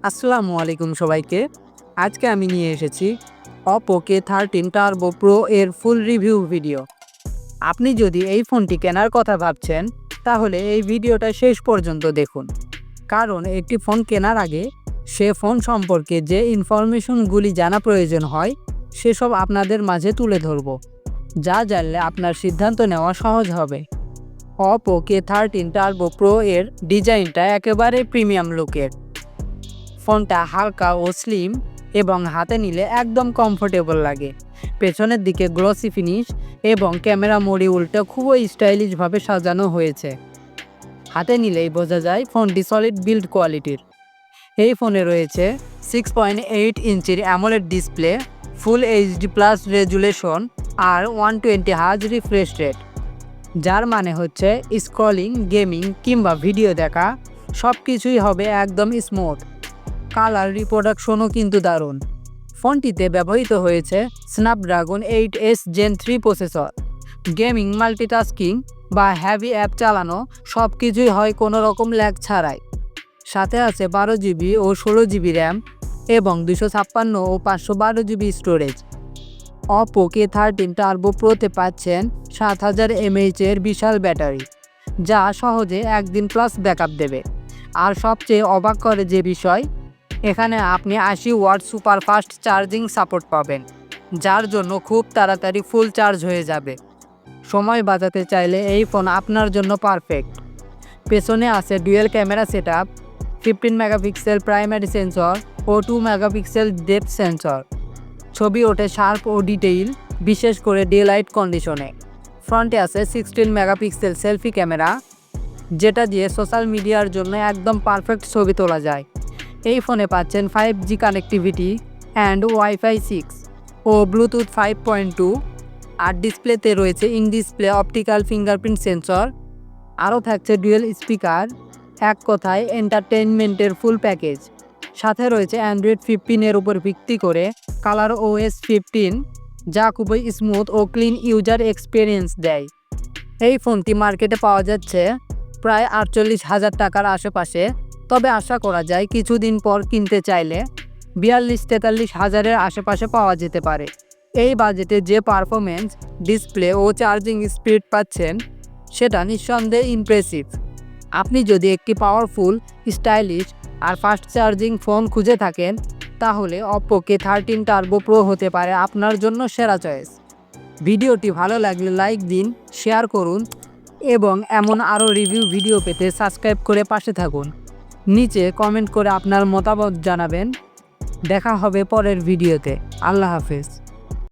আসসালামু আলাইকুম সবাইকে। আজকে আমি নিয়ে এসেছি Oppo K13 Turbo Pro এর ফুল রিভিউ ভিডিও। আপনি যদি এই ফোনটি কেনার কথা ভাবছেন তাহলে এই ভিডিওটা শেষ পর্যন্ত দেখুন, কারণ একটি ফোন কেনার আগে সে ফোন সম্পর্কে যে ইনফরমেশনগুলি জানা প্রয়োজন হয় সেসব আপনাদের মাঝে তুলে ধরব, যা জানলে আপনার সিদ্ধান্ত নেওয়া সহজ হবে। Oppo K13 Turbo Pro এর ডিজাইনটা একেবারে প্রিমিয়াম লুকের। ফোনটা হালকা ও স্লিম এবং হাতে নিলে একদম কমফোর্টেবল লাগে। পেছনের দিকে গ্লসি ফিনিশ এবং ক্যামেরা মডিউলটা খুবই স্টাইলিশভাবে সাজানো হয়েছে। হাতে নিলেই বোঝা যায় ফোনটি সলিড বিল্ড কোয়ালিটির। এই ফোনে রয়েছে 6.8 ইঞ্চির AMOLED display, full HD plus resolution আর 120 হার্জ রিফ্রেশ রেট, যার মানে হচ্ছে স্ক্রলিং, গেমিং কিংবা ভিডিও দেখা সব কিছুই হবে একদম স্মুথ। কালার রিপ্রোডাকশনও কিন্তু দারুণ। ফোনটিতে ব্যবহৃত হয়েছে Snapdragon 8S Gen 3 processor. Gaming, multitasking বা হ্যাভি অ্যাপ চালানো সব কিছুই হয় কোনো রকম ল্যাগ ছাড়াই। সাথে আছে 12GB ও 16GB র্যাম এবং 256 ও 512GB storage. Oppo K13 Turbo Proতে পাচ্ছেন 7000 mAh এর বিশাল ব্যাটারি, যা সহজে একদিন প্লাস ব্যাকআপ দেবে। আর সবচেয়ে অবাক করে যে বিষয়, এখানে আপনি 80 ওয়াট সুপারফাস্ট চার্জিং সাপোর্ট পাবেন, যার জন্য খুব তাড়াতাড়ি ফুল চার্জ হয়ে যাবে। সময় বাঁচাতে চাইলে এই ফোন আপনার জন্য পারফেক্ট। পেছনে আছে dual camera setup, 15 megapixel primary sensor ও 2 মেগাপিক্সেল ডেপথ সেন্সর। ছবি ওঠে শার্প ও ডিটেইল, বিশেষ করে ডে লাইট কন্ডিশনে। ফ্রন্টে আছে 16 মেগাপিক্সেল সেলফি ক্যামেরা, যেটা দিয়ে সোশ্যাল মিডিয়ার জন্য একদম পারফেক্ট ছবি তোলা যায়। এই ফোনে পাচ্ছেন 5G কানেক্টিভিটি অ্যান্ড ওয়াইফাই 6 ও ব্লুটুথ 5.2, আর ডিসপ্লেতে রয়েছে in display optical fingerprint sensor. আরও থাকছে ডুয়েল স্পিকার, এক কথায় এন্টারটেইনমেন্টের ফুল প্যাকেজ। সাথে রয়েছে অ্যান্ড্রয়েড 15 উপর ভিত্তি করে কালার OS 15, যা খুবই স্মুথ ও ক্লিন ইউজার এক্সপিরিয়েন্স দেয়। এই ফোনটি মার্কেটে পাওয়া যাচ্ছে প্রায় 48,000 টাকার আশেপাশে, তবে আশা করা যায় কিছুদিন পর কিনতে চাইলে 42-43 হাজারের আশেপাশে পাওয়া যেতে পারে। এই বাজেটে যে পারফরমেন্স, ডিসপ্লে ও চার্জিং স্পিড পাচ্ছেন সেটা নিঃসন্দেহে ইমপ্রেসিভ। আপনি যদি একটি পাওয়ারফুল, স্টাইলিশ আর ফাস্ট চার্জিং ফোন খুঁজে থাকেন তাহলে Oppo K13 Turbo Pro হতে পারে আপনার জন্য সেরা চয়েস। ভিডিওটি ভালো লাগলে লাইক দিন, শেয়ার করুন এবং এমন আরও রিভিউ ভিডিও পেতে সাবস্ক্রাইব করে পাশে থাকুন। নিচে কমেন্ট করে আপনার মতামত জানাবেন। দেখা হবে পরের ভিডিওতে। আল্লাহ হাফেজ।